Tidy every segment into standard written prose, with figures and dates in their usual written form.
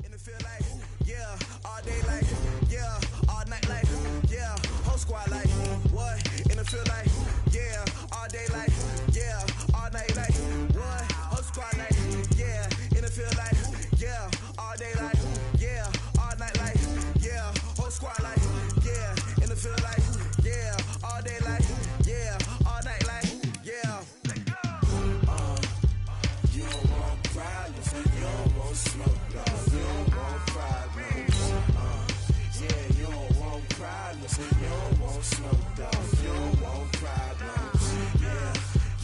In the field like, yeah, all day like, yeah, all night like, yeah, whole squad like, what? In the field like, yeah, all day like, yeah, all night like, what? Whole squad like, yeah, in the field like, yeah, all day like, yeah, all night like, yeah, whole squad like, yeah, in the field like, yeah, all day like, yeah, all night like, yeah. You don't want problems, you don't want smoke, dog. You don't want problems. Yeah, you don't want problems, you don't want smoke, dog. You don't want problems.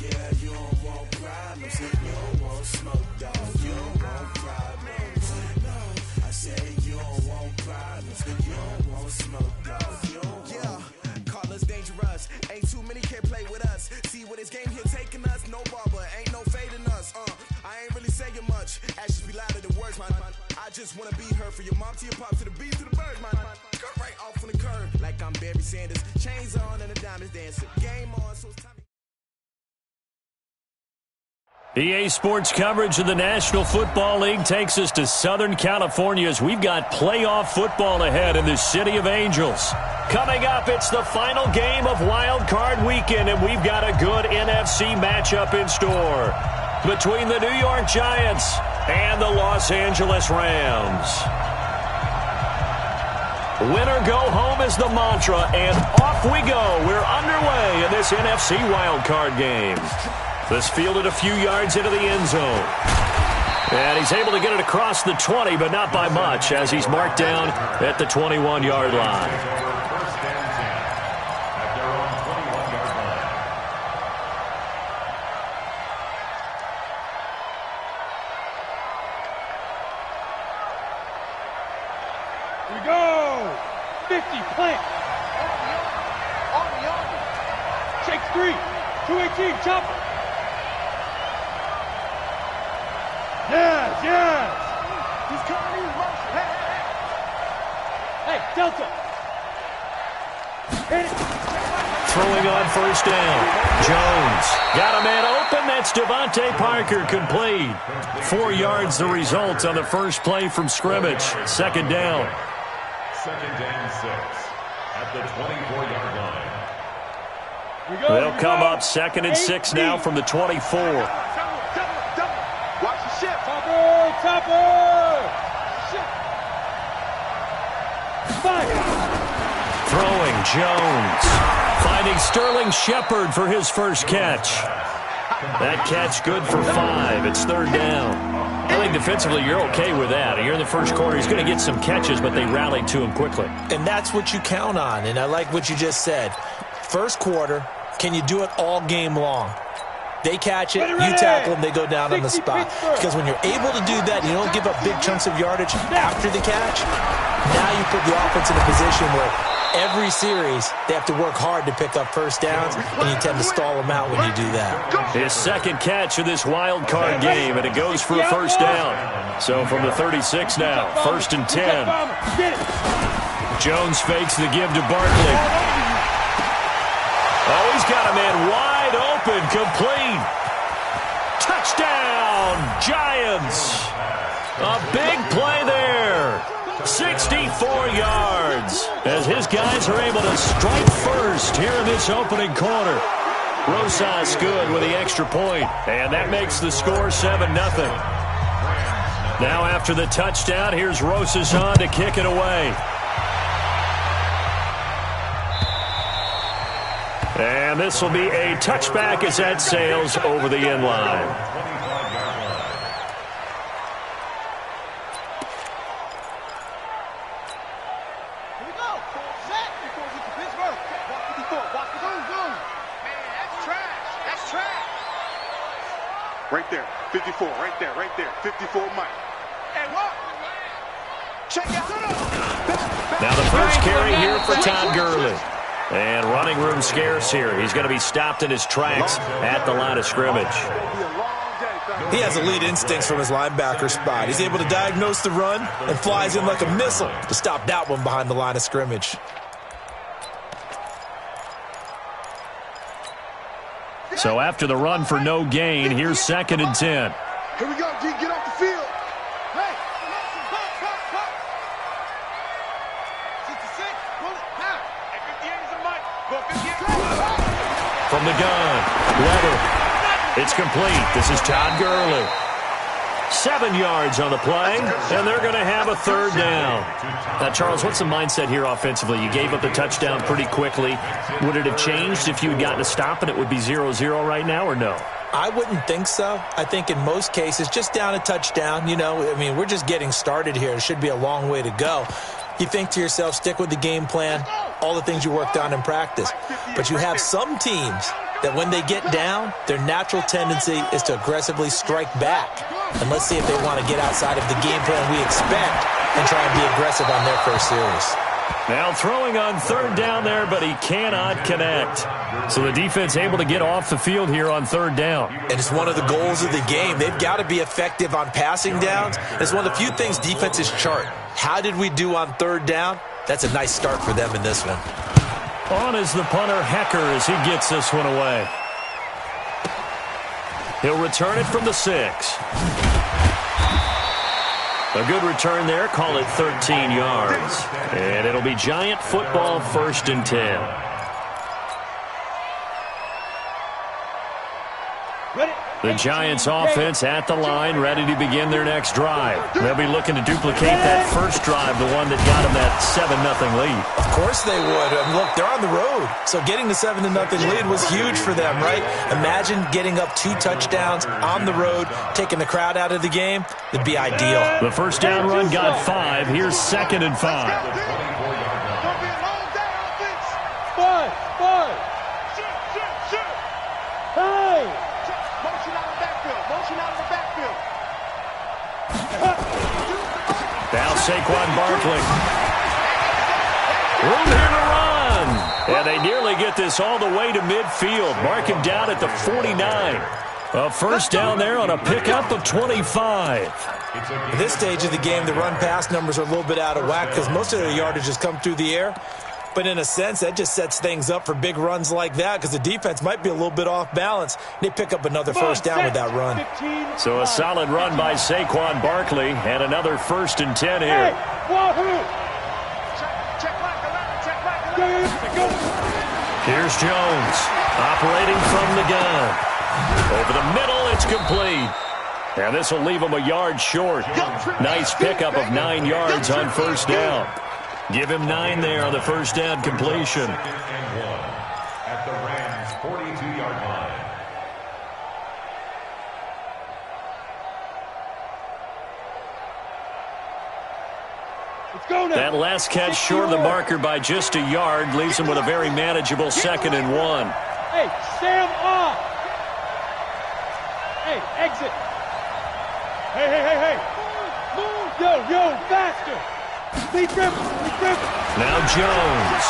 Yeah, you don't want problems, you don't want smoke, dog. You don't want problems. No, I said you don't want problems, you don't want smoke, dog. You don't want. Call us dangerous. Ain't too many can play with us. See what this game here taking us. No barber, ain't no fading us. I ain't really saying much. Actions be louder than words, man. I just wanna be heard for your mom to your pop to the beat to the birds, man. Cut right off on the curb like I'm Barry Sanders. Chains on and the diamonds dancing. Game on, so it's time. EA Sports coverage of the National Football League takes us to Southern California as we've got playoff football ahead in the City of Angels. Coming up, it's the final game of Wildcard Weekend, and we've got a good NFC matchup in store between the New York Giants and the Los Angeles Rams. Winner go home is the mantra, and off we go. We're underway in this NFC Wildcard game. This fielded a few yards into the end zone. And he's able to get it across the 20, but not by much, as he's marked down at the 21-yard line. Here we go! 50, plant. Shake 3, 218, chopper. Yes! He's coming in, rush. Hey, Delta. Hit it. Throwing on first down. Jones got a man open. That's Devontae Parker, complete. 4 yards the result on the first play from scrimmage. Second down. Second down 6 at the 24-yard line. They'll come up second and 6 now from the 24. Watch the ship. Topper. Ship. Fire. Throwing Jones. Finding Sterling Shepard for his first catch. That catch good for 5. It's third down. I think defensively you're okay with that. You're in the first quarter. He's going to get some catches, but they rallied to him quickly. And that's what you count on, and I like what you just said. First quarter, can you do it all game long? They catch it, you tackle them, they go down on the spot. Because when you're able to do that, you don't give up big chunks of yardage after the catch. Now you put the offense in a position where every series they have to work hard to pick up first downs, and you tend to stall them out when you do that. His second catch of this wild card game, and it goes for a first down. So from the 36 now, first and 10. Jones fakes the give to Barkley. Oh, he's got a man wide open, complete. Touchdown, Giants. A big play there. 64 yards as his guys are able to strike first here in this opening quarter. Rosas good with the extra point, and that makes the score 7-0. Now after the touchdown, here's Rosas on to kick it away. And this will be a touchback as that sails over the end line. Here we go. Set before we get to Pittsburgh. Walk 54. Walk the zoom. Man, that's trash. That's trash. Right there. 54. Right there. 54 Mike. Hey, what? Check it out. Now the first carry here for Todd Gurley. And running room scarce here. He's going to be stopped in his tracks at the line of scrimmage. He has elite instincts from his linebacker spot. He's able to diagnose the run and flies in like a missile to stop that one behind the line of scrimmage. So after the run for no gain, here's second and 10. Here we go, G. Get off the field. From the gun, Weather. It's complete. This is Todd Gurley. 7 yards on the play, and they're going to have a third down. Now, Charles, what's the mindset here offensively? You gave up the touchdown pretty quickly. Would it have changed if you had gotten a stop and it would be 0-0 right now, or no? I wouldn't think so. I think in most cases, just down a touchdown, we're just getting started here. It should be a long way to go. You think to yourself, stick with the game plan, all the things you worked on in practice. But you have some teams that when they get down, their natural tendency is to aggressively strike back. And let's see if they want to get outside of the game plan we expect and try and be aggressive on their first series. Now throwing on third down there, but he cannot connect. So the defense able to get off the field here on third down. And it's one of the goals of the game. They've got to be effective on passing downs. It's one of the few things defenses chart. How did we do on third down? That's a nice start for them in this one. On is the punter, Hecker, as he gets this one away. He'll return it from the 6. A good return there. Call it 13 yards. And it'll be Giant football, 1st and 10. The Giants offense at the line, ready to begin their next drive. They'll be looking to duplicate that first drive, the one that got them that 7-0 lead. Of course they would. Look, they're on the road. So getting the 7-0 lead was huge for them, right? Imagine getting up 2 touchdowns on the road, taking the crowd out of the game. It'd be ideal. The first down run got 5. Here's 2nd and 5. Now Saquon Barkley. Room here to run. And they nearly get this all the way to midfield. Mark him down at the 49. A first down there on a pickup of 25. At this stage of the game, the run-pass numbers are a little bit out of whack because most of their yardage has come through the air. But in a sense, that just sets things up for big runs like that because the defense might be a little bit off balance. They pick up another first down with that run. So a solid run by Saquon Barkley and another 1st and 10 here. Here's Jones operating from the gun. Over the middle, it's complete. And this will leave him a yard short. Nice pickup of 9 yards on first down. Give him 9 there on the first down completion. At the Rams' 42-yard line. Let's go now. That last catch short of the marker by just a yard leaves him with a very manageable 2nd and 1. Hey, Sam off. Hey, exit. Hey. Yo, faster. Now Jones.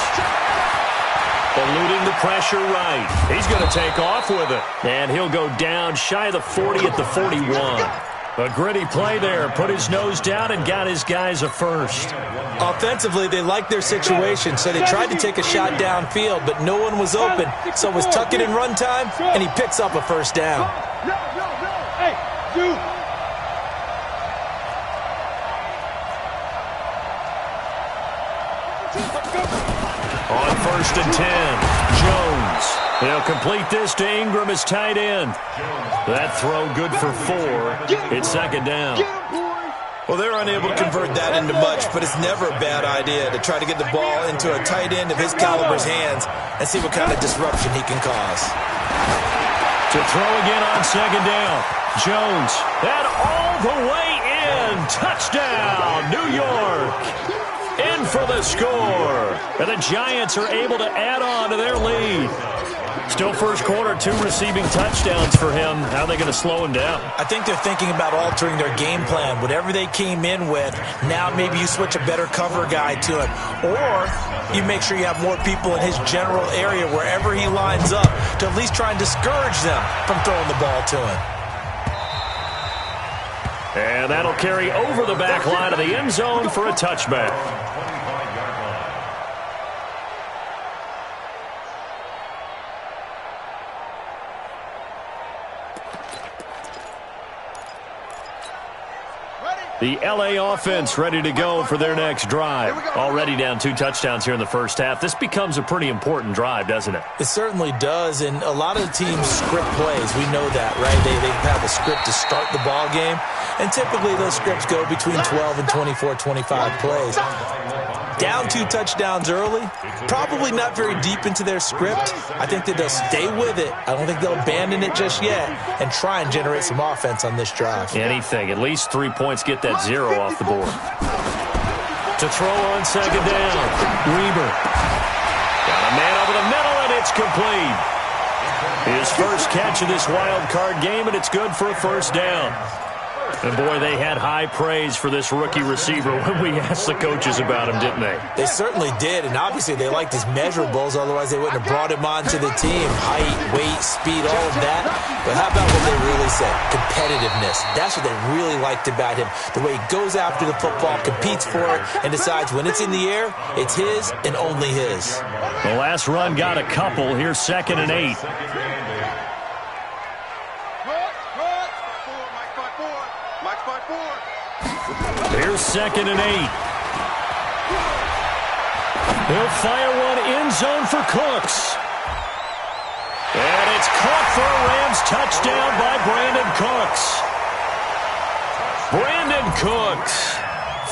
Eluding the pressure right. He's going to take off with it. And he'll go down shy of the 40 at the 41. A gritty play there. Put his nose down and got his guys a first. Offensively, they liked their situation, so they tried to take a shot downfield, but no one was open. So it was tuck it in run time, and he picks up a first down. Hey, you. On 1st and 10, Jones. They'll complete this to Ingram as tight end. That throw good for 4. It's 2nd down. Well, they're unable to convert that into much, but it's never a bad idea to try to get the ball into a tight end of his caliber's hands and see what kind of disruption he can cause. To throw again on 2nd down. Jones. And all the way in. Touchdown, New York. In for the score. And the Giants are able to add on to their lead. Still first quarter, 2 receiving touchdowns for him. How are they going to slow him down? I think they're thinking about altering their game plan. Whatever they came in with, now maybe you switch a better cover guy to him. Or you make sure you have more people in his general area wherever he lines up to at least try and discourage them from throwing the ball to him. And that'll carry over the back line of the end zone for a touchback. The L.A. offense ready to go for their next drive. Already down 2 touchdowns here in the first half. This becomes a pretty important drive, doesn't it? It certainly does, and a lot of the teams script plays. We know that, right? They have a script to start the ball game, and typically those scripts go between 12 and 24, 25 plays. Down 2 touchdowns early, probably not very deep into their script. I think that they'll stay with it. I don't think they'll abandon it just yet and try and generate some offense on this drive. Anything. At least 3 points, get that 0 off the board. To throw on second down, Weber. Got a man over the middle, and it's complete. His first catch of this wild card game, and it's good for a first down. And, boy, they had high praise for this rookie receiver when we asked the coaches about him, didn't they? They certainly did, and obviously they liked his measurables. Otherwise, they wouldn't have brought him onto the team. Height, weight, speed, all of that. But how about what they really said? Competitiveness. That's what they really liked about him. The way he goes after the football, competes for it, and decides when it's in the air, it's his and only his. The last run got a couple. Here's 2nd and 8. Here's 2nd and 8. He'll fire one end zone for Cooks. And it's caught for a Rams touchdown by Brandon Cooks. Brandon Cooks,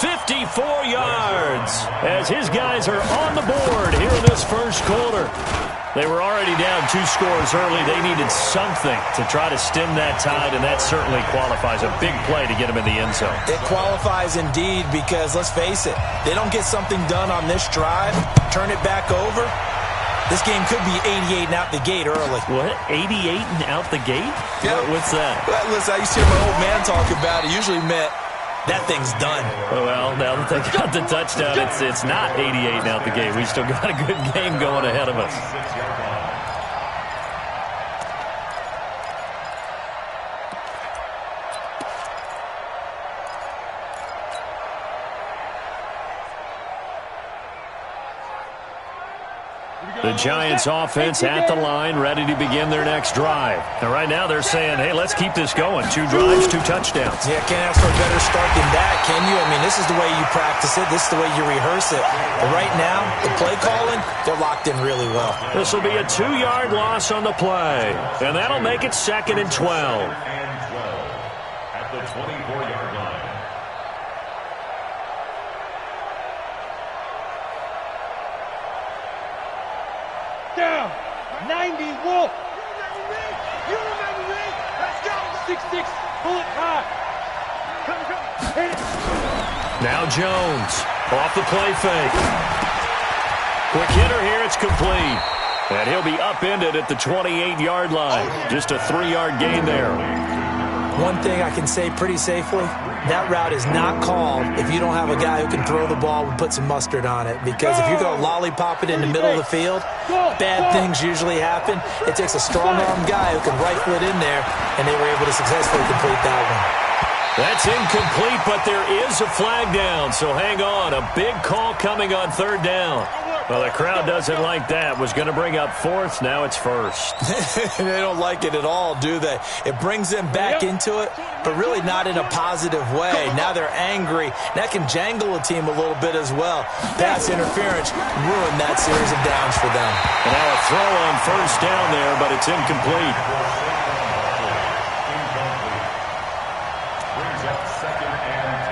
54 yards, as his guys are on the board here in this first quarter. They were already down 2 scores early. They needed something to try to stem that tide, and that certainly qualifies. A big play to get him in the end zone. It qualifies indeed because, let's face it, they don't get something done on this drive, turn it back over, this game could be 88 and out the gate early. What? 88 and out the gate? Yeah. What's that? Well, listen, I used to hear my old man talk about it. Usually meant that thing's done. Well, now that they got the touchdown, it's not 88 and out the gate. We still got a good game going ahead of us. The Giants offense at the line, ready to begin their next drive. And right now they're saying, hey, let's keep this going. 2 drives, 2 touchdowns. Yeah, can't ask for a better start than that, can you? I mean, this is the way you practice it. This is the way you rehearse it. But right now, the play calling, they're locked in really well. This will be a 2-yard loss on the play. And that'll make it 2nd and 12. At the 24-yard line. Down. 90 Wolf. You remember me? Let's go. 6'6", bullet high. Come. Hit it. Now Jones off the play fake. Quick hitter here. It's complete. And he'll be upended at the 28-yard line. Just a 3-yard gain there. One thing I can say pretty safely, that route is not called if you don't have a guy who can throw the ball and put some mustard on it. Because if you're going to lollipop it in the middle of the field, bad things usually happen. It takes a strong-arm guy who can rifle it in there, and they were able to successfully complete that one. That's incomplete, but there is a flag down, so hang on. A big call coming on 3rd down. Well, the crowd doesn't like that. Was going to bring up 4th. Now it's 1st. They don't like it at all, do they? It brings them back into it, but really not in a positive way. Now they're angry. That can jangle a team a little bit as well. Pass interference ruined that series of downs for them. And now a throw on 1st down there, but it's incomplete. Brings up 2nd and 10.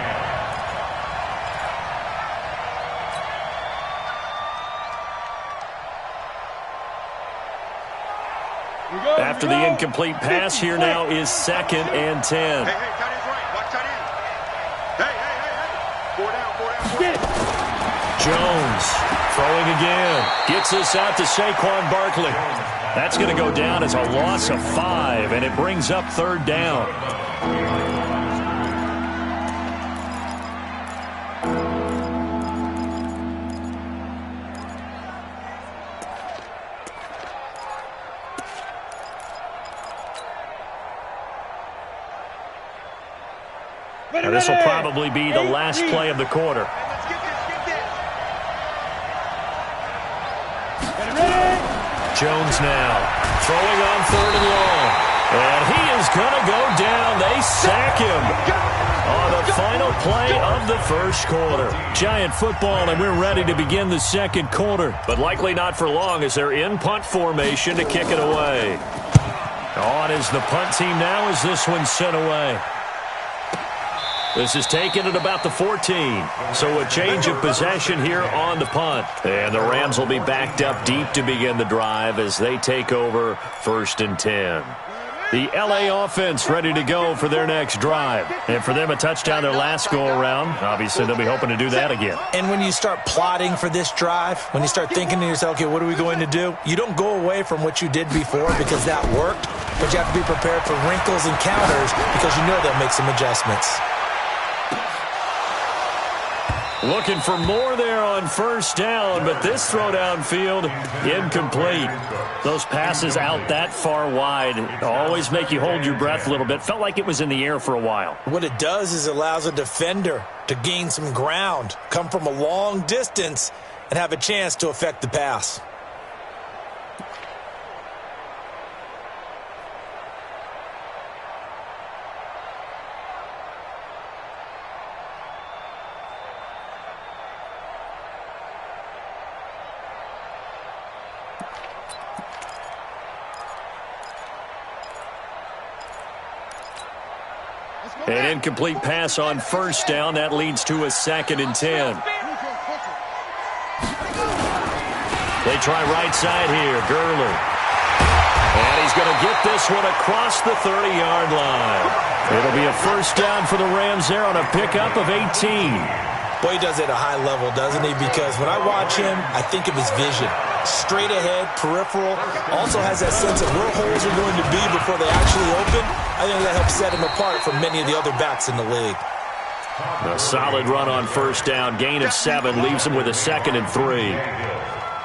After the incomplete pass, here now is 2nd and 10. Hey, tight end's right. Watch tight end. Hey. 4 down. Get it. Jones throwing again. Gets us out to Saquon Barkley. That's going to go down as a loss of 5, and it brings up 3rd down. Now, this will probably be the last play of the quarter. Let's get this. Jones now throwing on 3rd and long. And he is going to go down. They sack him on the final play of the first quarter. Giant football, and we're ready to begin the second quarter. But likely not for long as they're in punt formation to kick it away. On is the punt team now as this one's sent away. This is taken at about the 14. So a change of possession here on the punt. And the Rams will be backed up deep to begin the drive as they take over 1st and 10. The L.A. offense ready to go for their next drive. And for them, a touchdown their last go-around. Obviously, they'll be hoping to do that again. And when you start plotting for this drive, when you start thinking to yourself, okay, what are we going to do? You don't go away from what you did before because that worked, but you have to be prepared for wrinkles and counters because you know they'll make some adjustments. Looking for more there on 1st down, but this throw downfield incomplete. Those passes out that far wide always make you hold your breath a little bit. Felt like it was in the air for a while. What it does is it allows a defender to gain some ground, come from a long distance, and have a chance to affect the pass. An incomplete pass on 1st down. That leads to a 2nd and 10. They try right side here. Gurley. And he's going to get this one across the 30-yard line. It'll be a 1st down for the Rams there on a pickup of 18. Boy, he does it at a high level, doesn't he? Because when I watch him, I think of his vision. Straight ahead, peripheral. Also has that sense of where holes are going to be before they actually open. I think that helps set him apart from many of the other backs in the league. A solid run on 1st down. Gain of 7 leaves him with a 2nd and 3.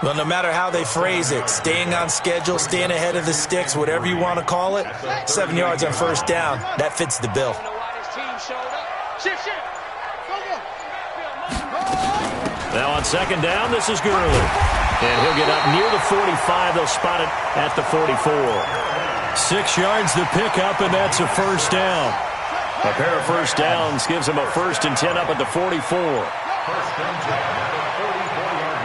Well, no matter how they phrase it, staying on schedule, staying ahead of the sticks, whatever you want to call it, 7 yards on 1st down, that fits the bill. Now on 2nd down, this is Gurley. And he'll get up near the 45. They'll spot it at the 44. 6 yards the pickup, and that's a 1st down. A pair of 1st downs gives him a 1st and 10 up at the 44. 1st and 10 at the 44-yard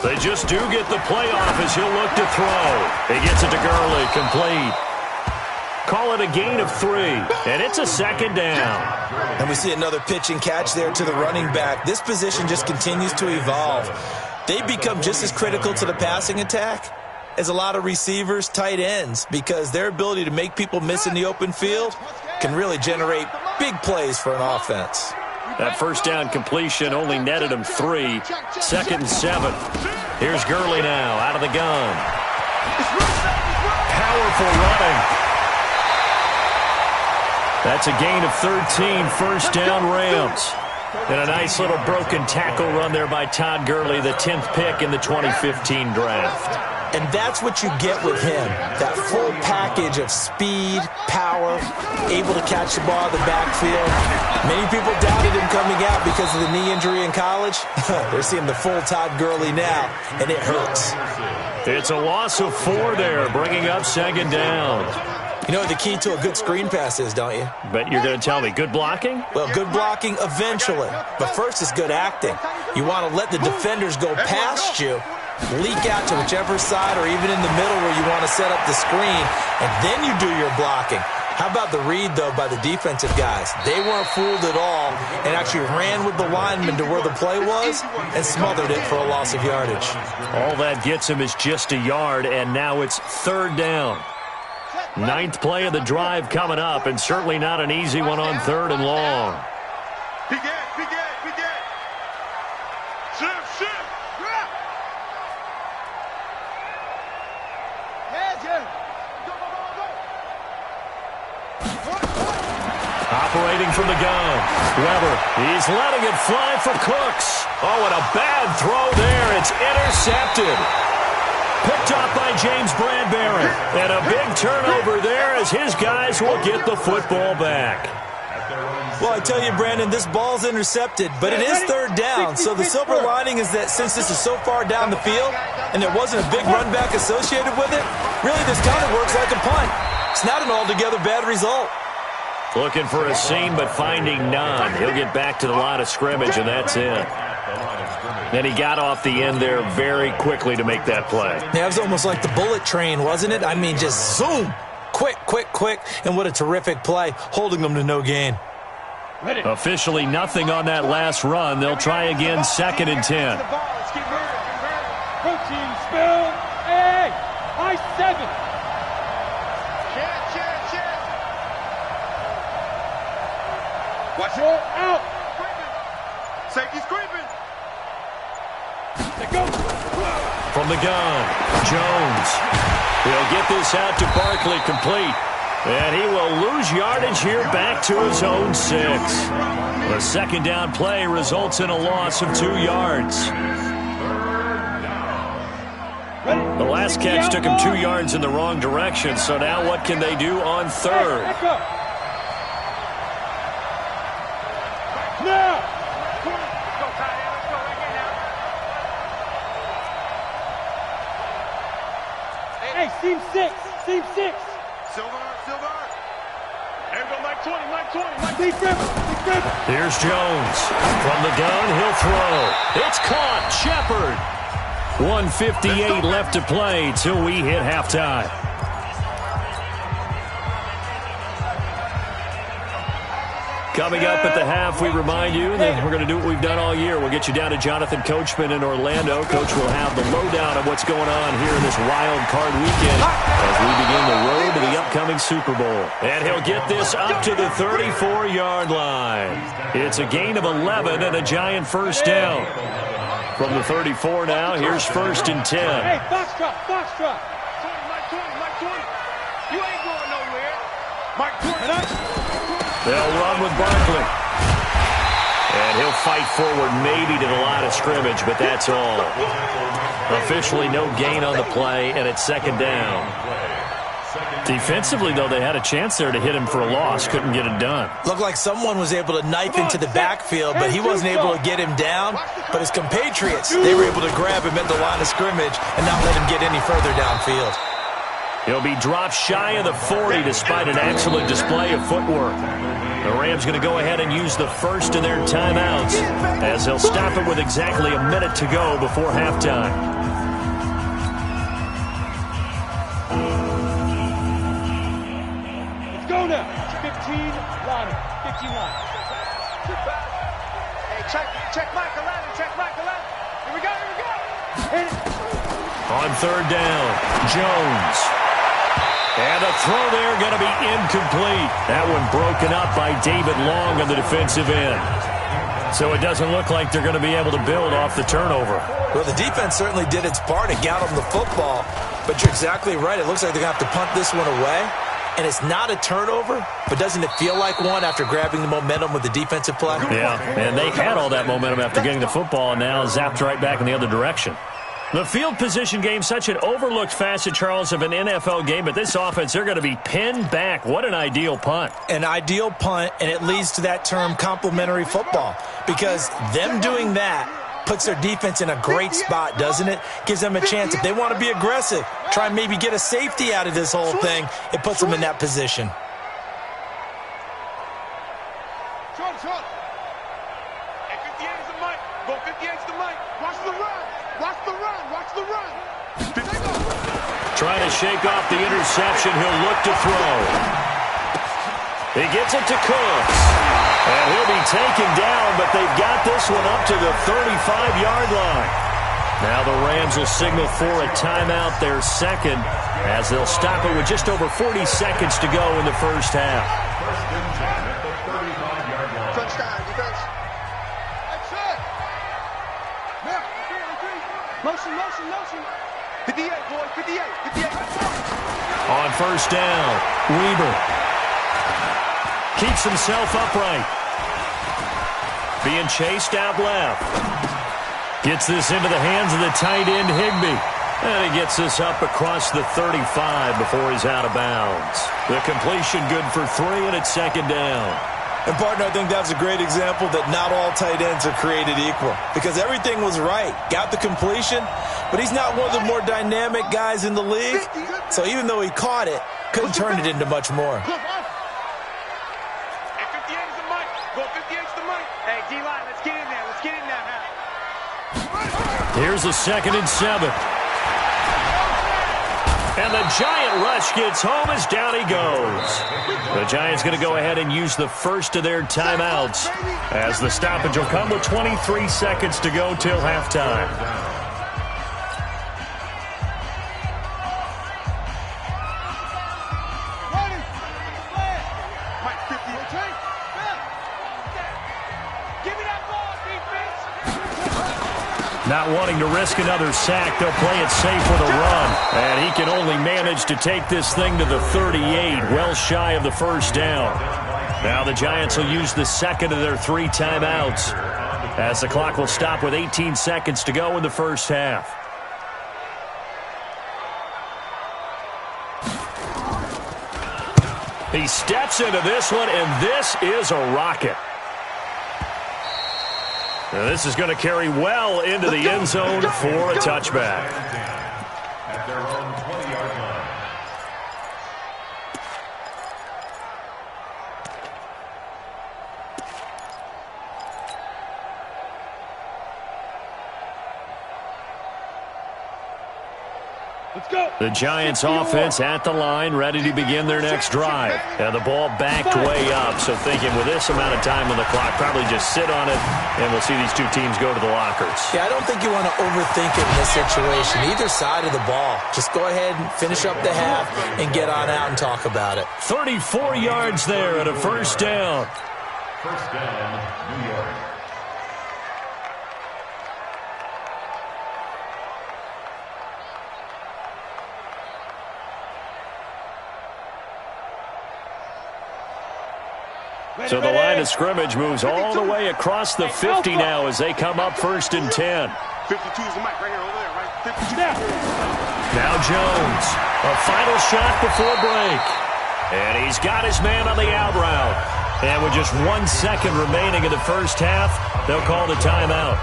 line. They just do get the playoff as he'll look to throw. He gets it to Gurley, complete. Call it a gain of 3, and it's a 2nd down. And we see another pitch and catch there to the running back. This position just continues to evolve. They become just as critical to the passing attack as a lot of receivers, tight ends, because their ability to make people miss in the open field can really generate big plays for an offense. That 1st down completion only netted him 3. 2nd and 7. Here's Gurley now out of the gun. Powerful running. That's a gain of 13, 1st down Rams. And a nice little broken tackle run there by Todd Gurley, the 10th pick in the 2015 draft. And that's what you get with him, that full package of speed, power, able to catch the ball in the backfield. Many people doubted him coming out because of the knee injury in college. They're seeing the full Todd Gurley now, and it hurts. It's a loss of 4 there, bringing up 2nd down. You know what the key to a good screen pass is, don't you? But you're going to tell me good blocking? Well, good blocking eventually. But first is good acting. You want to let the defenders go past you, leak out to whichever side or even in the middle where you want to set up the screen, and then you do your blocking. How about the read, though, by the defensive guys? They weren't fooled at all and actually ran with the lineman to where the play was and smothered it for a loss of yardage. All that gets him is just a yard, and now it's 3rd down. 9th play of the drive coming up, and certainly not an easy one on 3rd and long. Operating from the gun. Weber, he's letting it fly for Cooks. Oh, and a bad throw there. It's intercepted. Picked up by James Bradbury. And a big turnover there as his guys will get the football back. At their own Well, I tell you, Brandon, this ball's intercepted, but it is third down. So the silver lining is that since this is so far down the field and there wasn't a big run back associated with it, really this kind of works like a punt. It's not an altogether bad result. Looking for a seam, but finding none. He'll get back to the line of scrimmage, and that's it. And he got off the end there very quickly to make that play. Yeah, it was almost like the bullet train, wasn't it? I mean, just zoom. Quick, quick, quick. And what a terrific play, holding them to no gain. Officially nothing on that last run. They'll try again, 2nd and 10. Protein spill. Hey, high 7. Watch You're it. out. Safety's creeping. They go. From the gun, Jones. He'll get this out to Barkley complete. And he will lose yardage here back to his own 6. The second down play results in a loss of 2 yards. The last catch took him 2 yards in the wrong direction, so now what can they do on 3rd? Back up. Now. Hey, seam 6. Seam 6. Silver. And go Mike 20. Deep river. Here's Jones. From the gun, he'll throw. It's caught. Shepard. 1:58 left to play till we hit halftime. Coming up at the half, we remind you that we're going to do what we've done all year. We'll get you down to Jonathan Coachman in Orlando. Coach will have the lowdown of what's going on here in this wild card weekend as we begin the road to the upcoming Super Bowl. And he'll get this up to the 34-yard line. It's a gain of 11 and a giant first down. From the 34 now, here's 1st and 10. Hey, foxtrot. Mike 20. You ain't going nowhere. Mike 20. They'll run with Barkley. And he'll fight forward maybe to the line of scrimmage, but that's all. Officially no gain on the play, and it's 2nd down. Defensively, though, they had a chance there to hit him for a loss. Couldn't get it done. Looked like someone was able to knife into the backfield, but he wasn't able to get him down. But his compatriots, they were able to grab him at the line of scrimmage and not let him get any further downfield. He'll be dropped shy of the 40 despite an excellent display of footwork. The Rams going to go ahead and use the first of their timeouts as they'll stop it with exactly a minute to go before halftime. Let's go now. 15 line. 15 line. Hey, check Michael Allen. Here we go. Hit it. On 3rd down, Jones. And a throw there going to be incomplete. That one broken up by David Long on the defensive end. So it doesn't look like they're going to be able to build off the turnover. Well, the defense certainly did its part and got them the football. But you're exactly right. It looks like they're going to have to punt this one away. And it's not a turnover, but doesn't it feel like one after grabbing the momentum with the defensive play? Yeah, and they had all that momentum after getting the football and now zapped right back in the other direction. The field position game, such an overlooked facet, Charles, of an NFL game, but this offense, they're going to be pinned back. What an ideal punt. An ideal punt, and it leads to that term complementary football, because them doing that puts their defense in a great spot, doesn't it? Gives them a chance. If they want to be aggressive, try and maybe get a safety out of this whole thing, it puts them in that position. Short. Hey, 58 is the mic. Go 58 is the mic. Watch the run. Trying to shake off the interception. He'll look to throw. He gets it to Cooks. And he'll be taken down, but they've got this one up to the 35-yard line. Now the Rams will signal for a timeout, their 2nd, as they'll stop it with just over 40 seconds to go in the first half. Touchdown, defense. That's it. Motion. 58, boys, 58. On 1st down, Weber keeps himself upright. Being chased out left. Gets this into the hands of the tight end, Higbee. And he gets this up across the 35 before he's out of bounds. The completion good for 3, and it's 2nd down. And, partner, I think that's a great example that not all tight ends are created equal because everything was right. Got the completion, but he's not one of the more dynamic guys in the league. So even though he caught it, couldn't turn it into much more. Hey, D-line, let's get in there. Let's get in there now. Here's a 2nd and 7. And the Giant rush gets home as down he goes. The Giants going to go ahead and use the first of their timeouts as the stoppage will come with 23 seconds to go till halftime. Not wanting to risk another sack, they'll play it safe with a run. And he can only manage to take this thing to the 38, well shy of the first down. Now the Giants will use the second of their 3 timeouts as the clock will stop with 18 seconds to go in the first half. He steps into this one, and this is a rocket. Now this is going to carry well into the end zone for a touchback. At their own 20-yard line. Let's go. The Giants offense at the line, ready to begin their next drive. And the ball backed way up, so thinking with this amount of time on the clock, probably just sit on it, and we'll see these two teams go to the lockers. Yeah, I don't think you want to overthink it in this situation. Either side of the ball. Just go ahead and finish up the half and get on out and talk about it. 34 yards there and a first down. First down, New York. So the line of scrimmage moves all the way across the 50 now as they come up 1st and 10. 52 is the mic right here, over there, right? 52. Now Jones, a final shot before break. And he's got his man on the out route. And with just 1 second remaining in the first half, they'll call the timeout.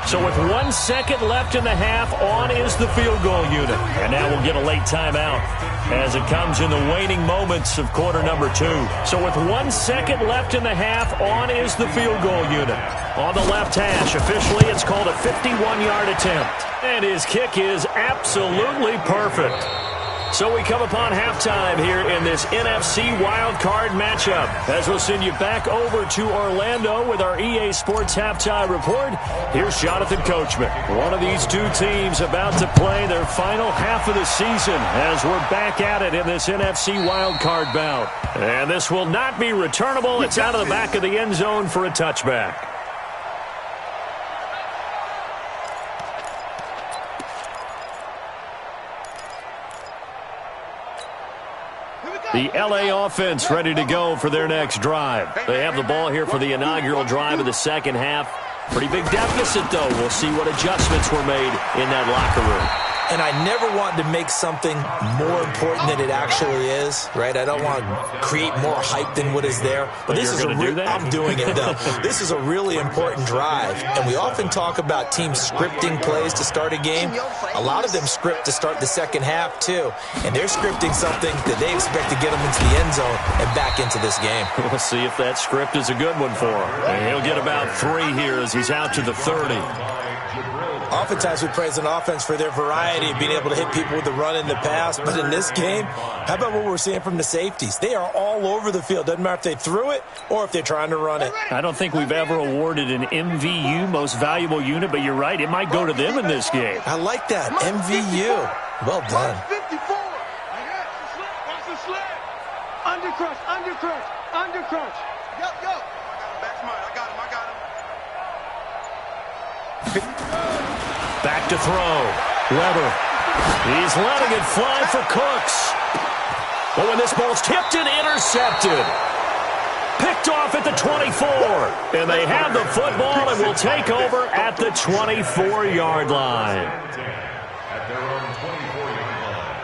So with 1 second left in the half, on is the field goal unit. And now we'll get a late timeout as it comes in the waning moments of quarter number 2. So with 1 second left in the half, on is the field goal unit. On the left hash, officially it's called a 51-yard attempt. And his kick is absolutely perfect. So we come upon halftime here in this NFC Wildcard matchup. As we'll send you back over to Orlando with our EA Sports Halftime Report, here's Jonathan Coachman. One of these two teams about to play their final half of the season as we're back at it in this NFC Wildcard bout. And this will not be returnable. It's out of the back of the end zone for a touchback. The LA offense ready to go for their next drive. They have the ball here for the inaugural drive of the second half. Pretty big deficit, though. We'll see what adjustments were made in that locker room. And I never want to make something more important than it actually is, right? I don't want to create more hype than what is there. But this is I'm doing it, though. This is a really important drive. And we often talk about teams scripting plays to start a game. A lot of them script to start the second half, too. And they're scripting something that they expect to get them into the end zone and back into this game. We'll see if that script is a good one for him. And he'll get about 3 here as he's out to the 30. Oftentimes we praise an offense for their variety of being able to hit people with the run in the pass. But in this game, how about what we're seeing from the safeties? They are all over the field. Doesn't matter if they threw it or if they're trying to run it. I don't think we've ever awarded an MVU, most valuable unit, but you're right. It might go to them in this game. I like that. MVU. Well done. 54. Watch the sled. Undercrush, undercrush, undercrush. Yo. I got him, back smart. I got him. Back to throw. Weber. He's letting it fly for Cooks. But when this ball's tipped and intercepted. Picked off at the 24. And they have the football and will take over at the 24-yard line. At their own 24-yard line.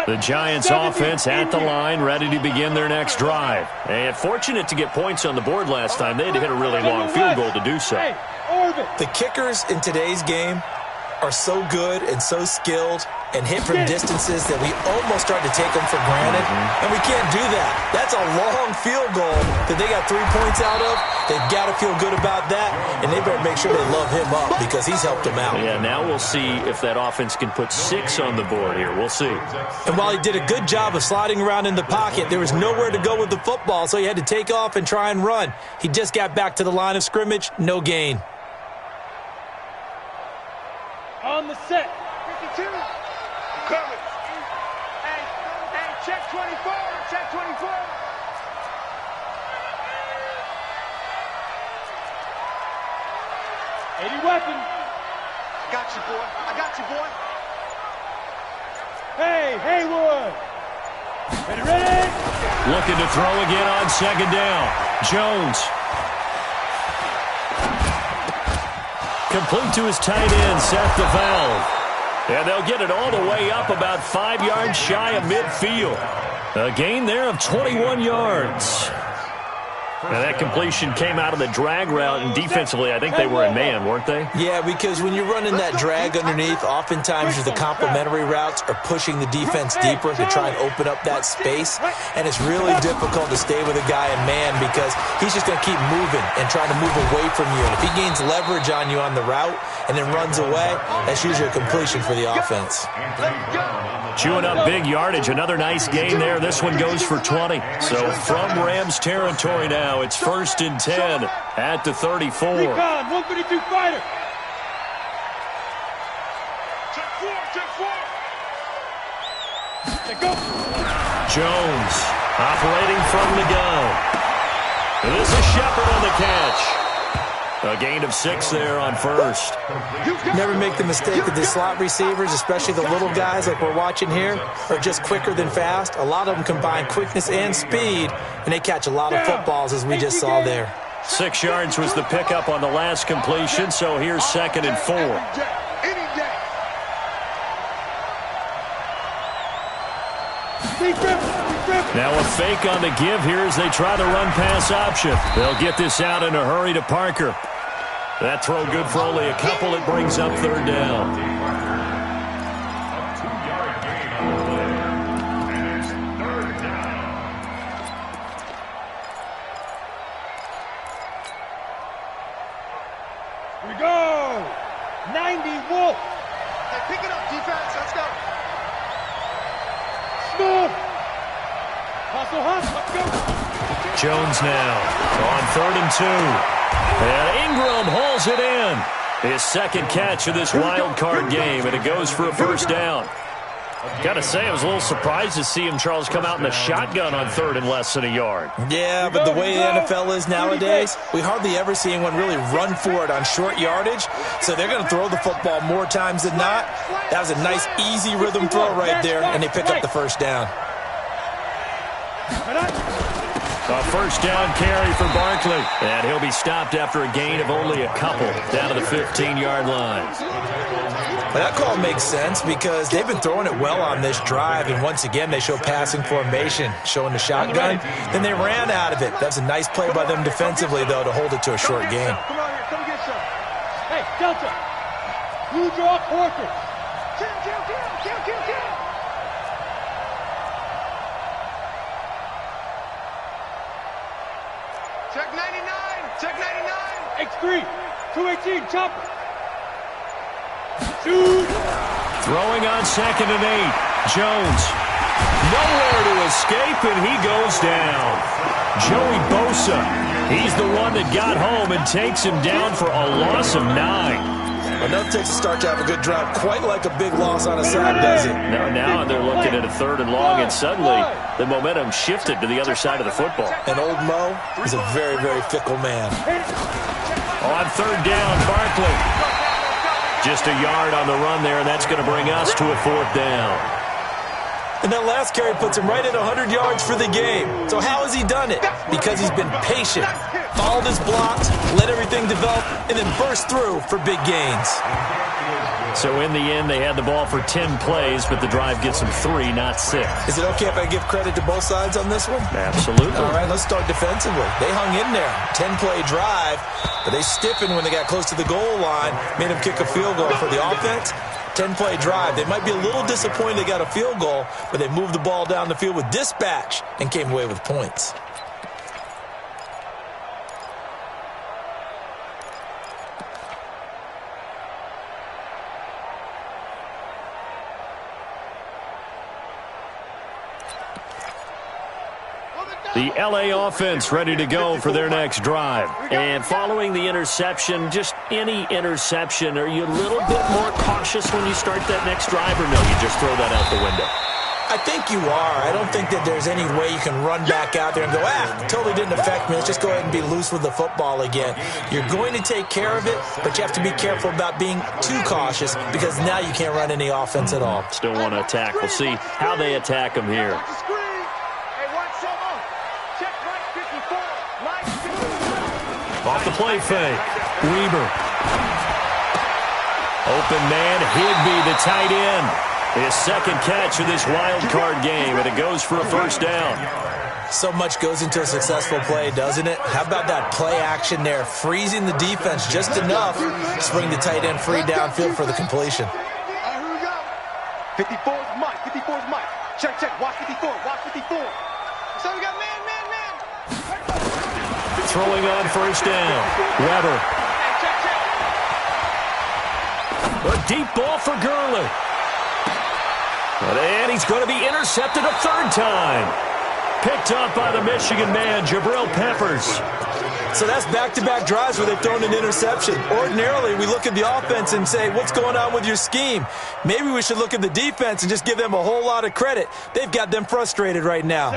The Giants offense at the line, ready to begin their next drive. And fortunate to get points on the board last time. They had to hit a really long field goal to do so. The kickers in today's game are so good and so skilled and hit from distances that we almost start to take them for granted, and we can't do that. That's a long field goal that they got 3 points out of. They've got to feel good about that, and they better make sure they love him up because he's helped them out. Yeah, now we'll see if that offense can put 6 on the board here. We'll see. And while he did a good job of sliding around in the pocket, there was nowhere to go with the football, so he had to take off and try and run. He just got back to the line of scrimmage, no gain. On the set. 52. Coming. Hey, check 24. Check 24. Any weapon. Got you, boy. I got you, boy. Hey, Haywood. Ready? Looking to throw again on second down. Jones. Complete to his tight end, Seth DeValve. And they'll get it all the way up about 5 yards shy of midfield. A gain there of 21 yards. And that completion came out of the drag route, and defensively, I think they were in man, weren't they? Yeah, because when you're running that drag underneath, oftentimes the complementary routes are pushing the defense deeper to try and open up that space, and it's really difficult to stay with a guy in man because he's just going to keep moving and trying to move away from you. And if he gains leverage on you on the route and then runs away, that's usually a completion for the offense. Chewing up big yardage. Another nice gain there. This one goes for 20. So from Rams territory now, it's 1st and 10 at the 34. Recon, 152 fighter. Check 4. Go. Jones operating from the gun. This is Shepard on the catch. A gain of 6 there on first. Never make the mistake that the slot receivers, especially the little guys like we're watching here, are just quicker than fast. A lot of them combine quickness and speed, and they catch a lot of footballs, as we just saw there. 6 yards was the pickup on the last completion, so here's 2nd and 4. Any day. Now a fake on the give here as they try the run-pass option. They'll get this out in a hurry to Parker. That throw good for only a couple. It brings up 3rd down. A 2-yard gain on the play. And it's 3rd down. Here we go. 90 Wolf. Hey, pick it up, defense. Let's go. Smooth. Hustle, hustle. Let's go. Jones now on 3rd and 2. And Ingram hauls it in. His 2nd catch of this wild card game, and it goes for a 1st down. Got to say, I was a little surprised to see him, Charles, come out in the shotgun on 3rd and less than a yard. Yeah, but the way the NFL is nowadays, we hardly ever see anyone really run for it on short yardage, so they're going to throw the football more times than not. That was a nice, easy rhythm throw right there, and they pick up the 1st down. A 1st down carry for Barkley, and he'll be stopped after a gain of only a couple down to the 15-yard line. Well, that call makes sense because they've been throwing it well on this drive, and once again they show passing formation, showing the shotgun. Then they ran out of it. That's a nice play by them defensively, though, to hold it to a short gain. Come on here. Come get some. Hey, Delta. You draw quarters. Kill. Check 99. Check 99. X3. 218. Chopper. Shoot. Throwing on 2nd and 8. Jones. Nowhere to escape, and he goes down. Joey Bosa. He's the one that got home and takes him down for a loss of 9. Enough takes a start to have a good drive, quite like a big loss on a sack, does it? Now they're looking at a 3rd and long, and suddenly the momentum shifted to the other side of the football. And old Mo is a very, very fickle man. On 3rd down, Barkley. Just a yard on the run there, and that's going to bring us to a 4th down. And that last carry puts him right at 100 yards for the game. So how has he done it? Because he's been patient, followed his blocks, let everything develop, and then burst through for big gains. So in the end, they had the ball for 10 plays, but the drive gets them 3, not 6. Is it okay if I give credit to both sides on this one? Absolutely. All right, let's start defensively. They hung in there. 10-play drive, but they stiffened when they got close to the goal line, made them kick a field goal for the offense. 10-play drive. They might be a little disappointed they got a field goal, but they moved the ball down the field with dispatch and came away with points. The LA offense ready to go for their next drive. And following the interception, just any interception, are you a little bit more cautious when you start that next drive, or no, you just throw that out the window? I think you are. I don't think that there's any way you can run back out there and go, totally didn't affect me. Let's just go ahead and be loose with the football again. You're going to take care of it, but you have to be careful about being too cautious because now you can't run any offense at all. Still want to attack. We'll see how they attack them here. Off the play fake. Weber. Open man, Higbee, the tight end. His second catch of this wild card game, and it goes for a first down. So much goes into a successful play, doesn't it? How about that play action there, freezing the defense just enough to bring the tight end free downfield for the completion. Here we go. 54 is Mike. 54 is Mike. Check, check. Watch 54. Watch 54. So we got man. Throwing on first down. Weber. A deep ball for Gurley. And he's going to be intercepted a third time. Picked up by the Michigan man, Jabril Peppers. So that's back-to-back drives where they've thrown an interception. Ordinarily, we look at the offense and say, what's going on with your scheme? Maybe we should look at the defense and just give them a whole lot of credit. They've got them frustrated right now.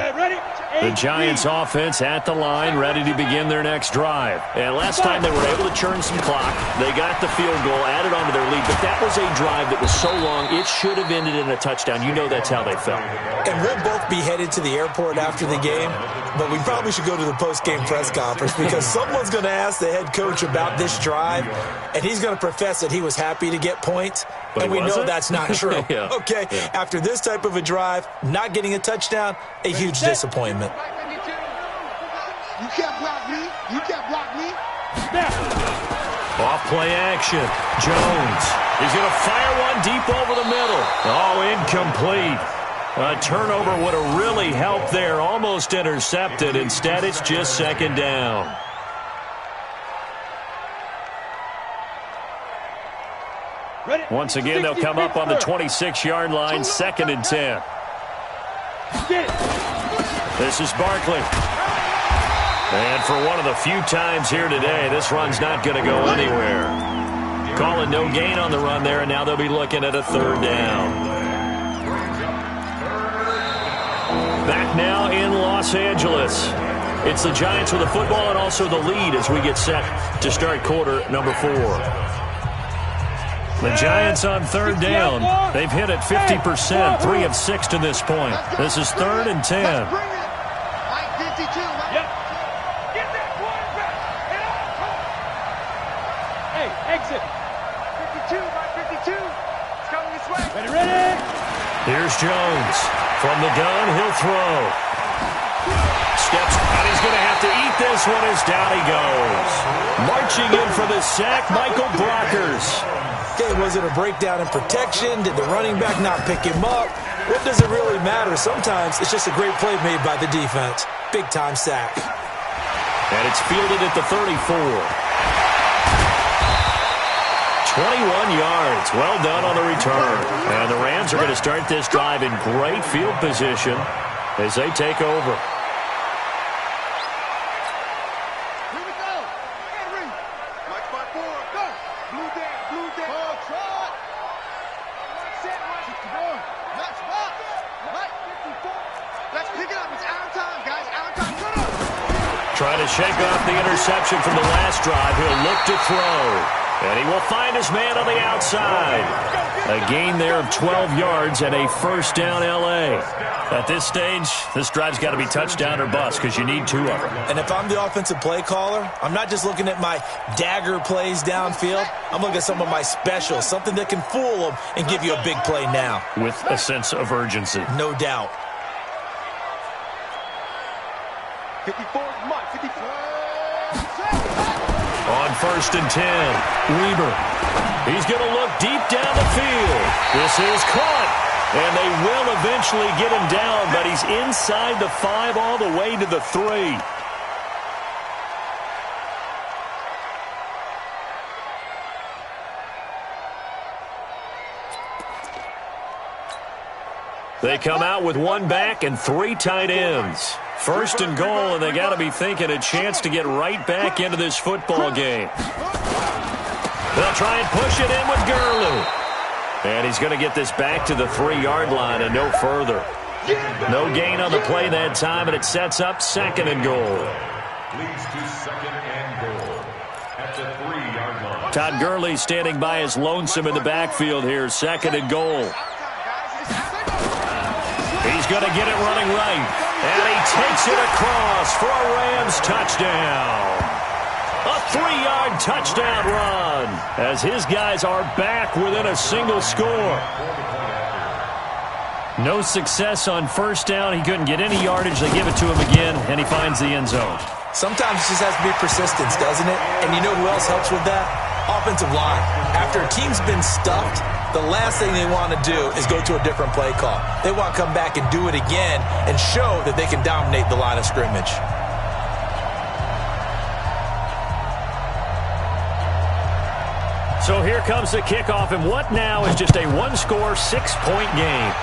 The Giants offense at the line, ready to begin their next drive. And last time they were able to churn some clock. They got the field goal, added on to their lead, but that was a drive that was so long, it should have ended in a touchdown. You know that's how they felt. And we'll both be headed to the airport after the game, but we probably should go to the post-game press conference because someone's going to ask the head coach about this drive, and he's going to profess that he was happy to get points, and we know that's not true. Yeah. Okay, yeah. After this type of a drive, not getting a touchdown, a huge disappointment. You can't block me. You can't block me. Off play action. Jones. He's going to fire one deep over the middle. Oh, incomplete. A turnover would have really helped there. Almost intercepted. Instead, it's just second down. Once again, they'll come up on the 26-yard line, 2nd and 10. This is Barkley. And for one of the few times here today, this run's not going to go anywhere. Calling no gain on the run there, and now they'll be looking at a third down. Back now in Los Angeles. It's the Giants with the football and also the lead as we get set to start quarter number 4. The Giants on third down. They've hit it 50%, 3 of 6 to this point. This is 3rd and 10. Here's Jones. From the gun, he'll throw. Steps, and he's going to have to eat this one as down he goes. Marching in for the sack, Michael Brockers. Okay, was it a breakdown in protection? Did the running back not pick him up? What does it really matter? Sometimes it's just a great play made by the defense. Big-time sack. And it's fielded at the 34. 21 yards. Well done on the return. And the Rams are going to start this drive in great field position as they take over. Here we go. Henry. Mike 5-4. Go. Blue down. Blue down. Oh, try. Set right. Keep going. Match box. Right. 54. Let's pick it up. It's out of time, guys. Out of time. Cut up. Trying to shake off the interception from the last drive. He'll look to throw. And he will find his man on the outside. A gain there of 12 yards and a first down L.A. At this stage, this drive's got to be touchdown or bust because you need 2 of them. And if I'm the offensive play caller, I'm not just looking at my dagger plays downfield. I'm looking at some of my specials, something that can fool them and give you a big play now. With a sense of urgency. No doubt. 54 is Mike. 54. On 1st and 10, Weber. He's going to look deep down the field. This is caught. And they will eventually get him down, but he's inside the 5 all the way to the 3. They come out with 1 back and 3 tight ends. 1st and goal, and they got to be thinking a chance to get right back into this football game. They'll try and push it in with Gurley. And he's going to get this back to the 3-yard line and no further. No gain on the play that time, and it sets up 2nd and goal. Leads to 2nd and goal at the 3-yard line. Todd Gurley standing by his lonesome in the backfield here. 2nd and goal. He's going to get it running right. And he takes it across for a Rams touchdown. A 3-yard touchdown run as his guys are back within a single score. No success on 1st down. He couldn't get any yardage. They give it to him again, and he finds the end zone. Sometimes it just has to be persistence, doesn't it? And you know who else helps with that? Offensive line. After a team's been stuffed, the last thing they want to do is go to a different play call. They want to come back and do it again and show that they can dominate the line of scrimmage. So here comes the kickoff, and what now is just a 1-score, 6-point game.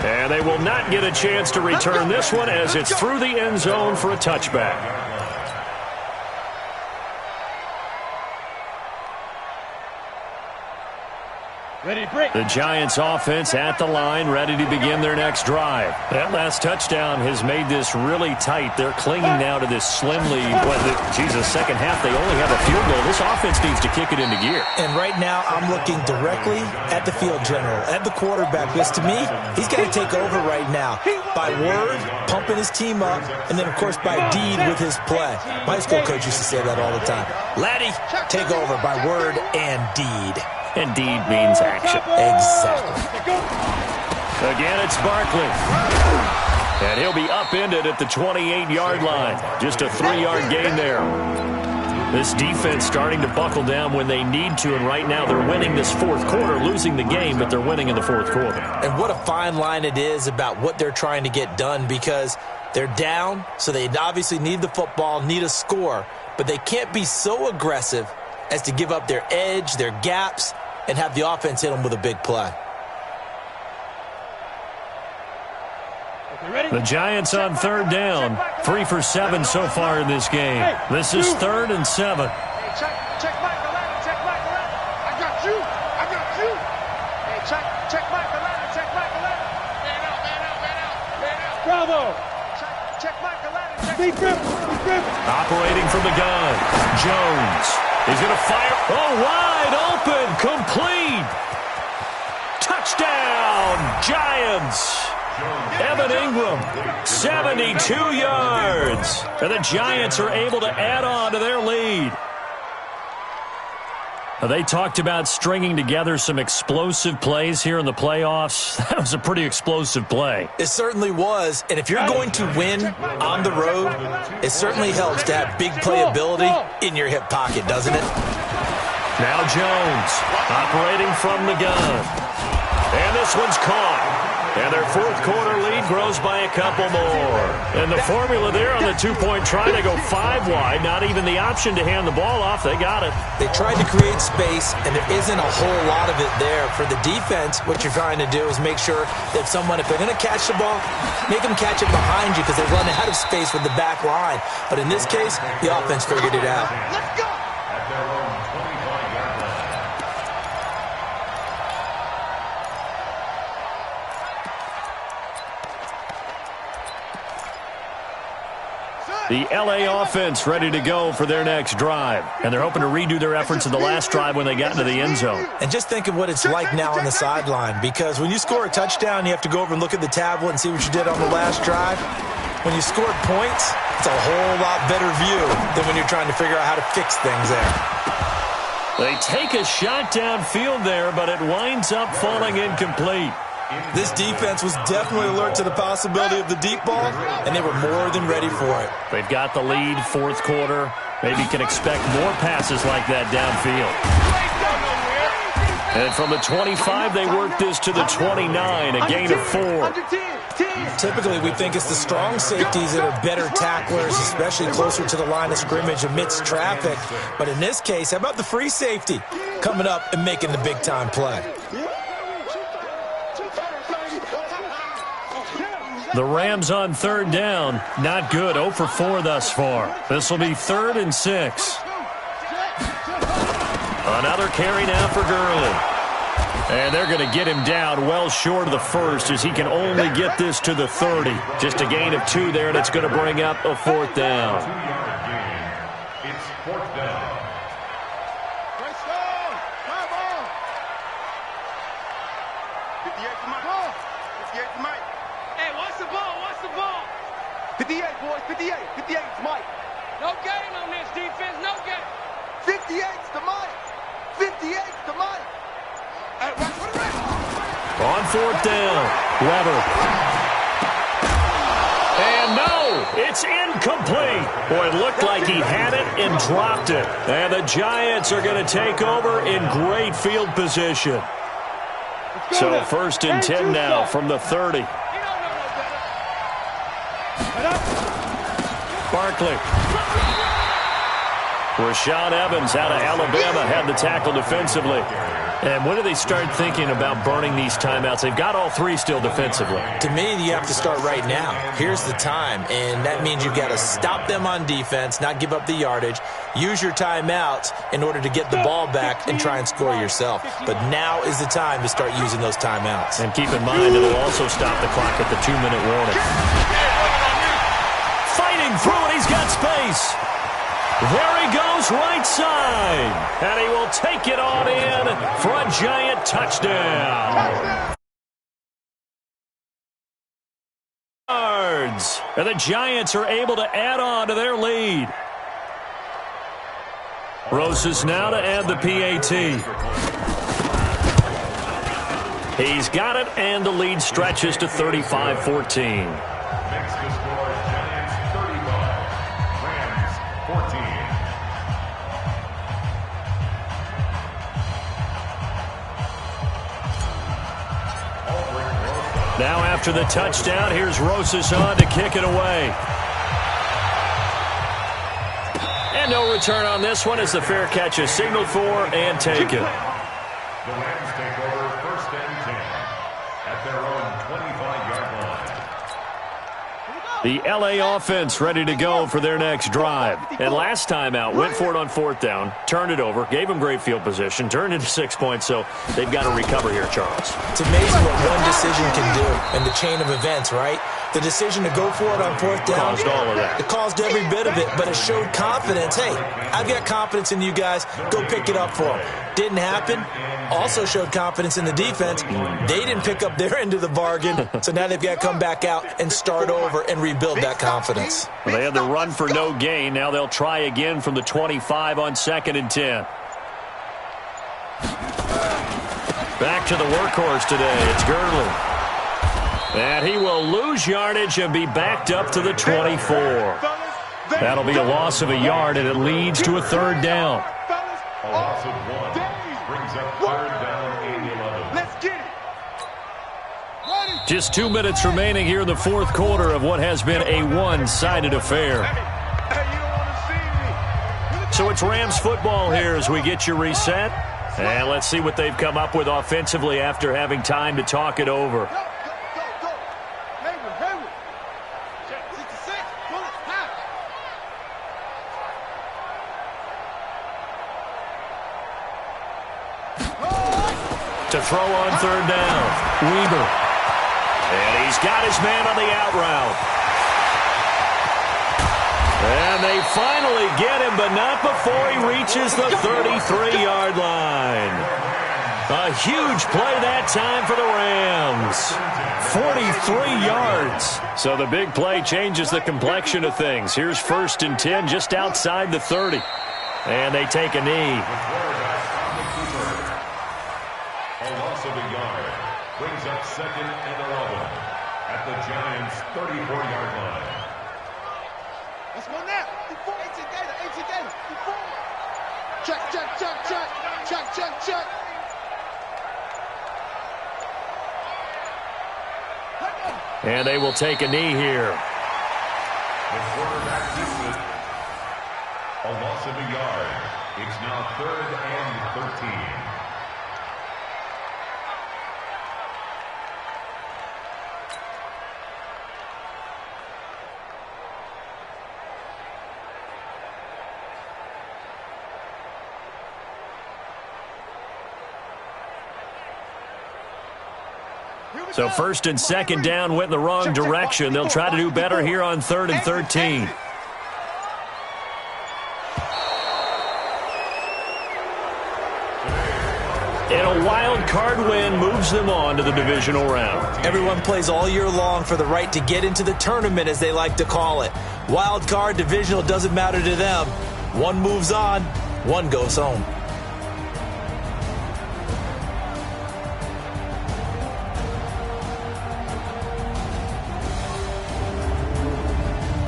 And they will not get a chance to return this one as it's through the end zone for a touchback. The Giants offense at the line, ready to begin their next drive. That last touchdown has made this really tight. They're clinging now to this slim lead. Second half, they only have a field goal. This offense needs to kick it into gear. And right now, I'm looking directly at the field general, at the quarterback, because to me, he's got to take over right now. By word, pumping his team up, and then, of course, by deed with his play. My school coach used to say that all the time. Laddie, take over by word and deed. And deed means action. Exactly. Again, it's Barkley. And he'll be upended at the 28-yard line. Just a 3-yard gain there. This defense starting to buckle down when they need to, and right now they're winning this 4th quarter, losing the game, but they're winning in the 4th quarter. And what a fine line it is about what they're trying to get done, because they're down, so they obviously need the football, need a score, but they can't be so aggressive as to give up their edge, their gaps, and have the offense hit them with a big play. The Giants on 3rd down. 3 for 7 so far in this game. This is 3rd and 7. Check Michael Allen. Check Michael Allen. I got you. I got you. Hey, check Michael Allen. Check Michael Allen. Man out. Bravo. Check Michael Allen. Be grip. Operating from the gun. Jones. He's going to fire. Oh, wide open. Complete. Touchdown, Giants. Evan Ingram, 72 yards. And the Giants are able to add on to their lead. They talked about stringing together some explosive plays here in the playoffs. That was a pretty explosive play. It certainly was. And if you're going to win on the road, it certainly helps to have big playability in your hip pocket, doesn't it? Now Jones operating from the gun. And this one's caught. And their 4th quarter lead grows by a couple more. And the formula there on the 2-point try, they go 5 wide. Not even the option to hand the ball off. They got it. They tried to create space, and there isn't a whole lot of it there. For the defense, what you're trying to do is make sure that if they're going to catch the ball, make them catch it behind you because they run out of space with the back line. But in this case, the offense figured it out. Let's go. At their own 25-yard line. The LA offense ready to go for their next drive. And they're hoping to redo their efforts in the last drive when they got into the end zone. And just think of what it's like now on the sideline, because when you score a touchdown, you have to go over and look at the tablet and see what you did on the last drive. When you scored points, it's a whole lot better view than when you're trying to figure out how to fix things there. They take a shot downfield there, but it winds up falling incomplete. This defense was definitely alert to the possibility of the deep ball, and they were more than ready for it. They've got the lead, fourth quarter. Maybe can expect more passes like that downfield. And from the 25, they work this to the 29, a gain of 4. Typically, we think it's the strong safeties that are better tacklers, especially closer to the line of scrimmage amidst traffic. But in this case, how about the free safety coming up and making the big-time play? The Rams on third down. Not good. 0 for 4 thus far. This will be 3rd and 6. Another carry now for Gurley. And they're going to get him down well short of the first as he can only get this to the 30. Just a gain of 2 there, and it's going to bring up a 4th down. 2-yard gain. It's 4th down. Let's go. Come on. 58 to Mike. 58 to Mike. Hey, watch the ball. Watch the ball. 58, boys. 58. 58 to Mike. No gain on this defense. No gain. 58's to Mike. 58's to Mike. Hey, watch for the rest. On 4th down, Weber. And no, it's incomplete. Boy, it looked like he had it and dropped it. And the Giants are going to take over in great field position. So 1st and 10 now from the 30. Barkley. Rashaan Evans out of Alabama had the tackle defensively. And when do they start thinking about burning these timeouts? They've got all 3 still defensively. To me, you have to start right now. Here's the time, and that means you've got to stop them on defense, not give up the yardage, use your timeouts in order to get the ball back and try and score yourself. But now is the time to start using those timeouts. And keep in mind, it'll also stop the clock at the 2-minute warning. Fighting through it, he's got space. There he goes, right side. And he will take it on in for a Giant touchdown. And the Giants are able to add on to their lead. Rosas now to add the PAT. He's got it, and the lead stretches to 35-14. Next to score, Giants 35, Rams 14. Now after the touchdown, here's Rosas on to kick it away. And no return on this one as the fair catch is signaled for and taken. The Rams take over 1st and 10 at their own 25-yard line. The LA offense ready to go for their next drive. And last time out, went for it on 4th down, turned it over, gave them great field position, turned into 6 points, so they've got to recover here, Charles. It's amazing what one decision can do in the chain of events, right? The decision to go for it on 4th down. Caused all of that. It caused every bit of it, but it showed confidence. Hey, I've got confidence in you guys. Go pick it up for them. Didn't happen. Also showed confidence in the defense. They didn't pick up their end of the bargain, so now they've got to come back out and start over and rebuild that confidence. Well, they had the run for no gain. Now they'll try again from the 25 on 2nd and 10. Back to the workhorse today. It's Gurley. And he will lose yardage and be backed up to the 24. That'll be a loss of a yard, and it leads to a 3rd down. A loss of 1 brings up 3rd down and 11. Let's get it. Just 2 minutes remaining here in the 4th quarter of what has been a one-sided affair. Hey, you don't want to see me. So it's Rams football here as we get you reset. And let's see what they've come up with offensively after having time to talk it over. Go. Hayward. 66. Bullets. Half. To throw on 3rd down, Weber. And he's got his man on the out route. And they finally get him, but not before he reaches the 33-yard line. A huge play that time for the Rams. 43 yards. So the big play changes the complexion of things. Here's 1st and 10 just outside the 30. And they take a knee. A loss of a yard brings up 2nd and 11 at the Giants' 34-yard line. Let's go now. 18 Gator. Check. And they will take a knee here. The quarterback gets it. A loss of a yard. It's now 3rd and 13. So 1st and 2nd down went in the wrong direction. They'll try to do better here on 3rd and 13. And a wild card win moves them on to the divisional round. Everyone plays all year long for the right to get into the tournament, as they like to call it. Wild card, divisional, doesn't matter to them. One moves on, one goes home.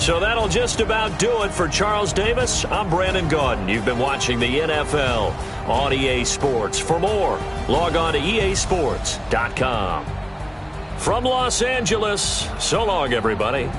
So that'll just about do it for Charles Davis. I'm Brandon Gaudin. You've been watching the NFL on EA Sports. For more, log on to easports.com. From Los Angeles, so long, everybody.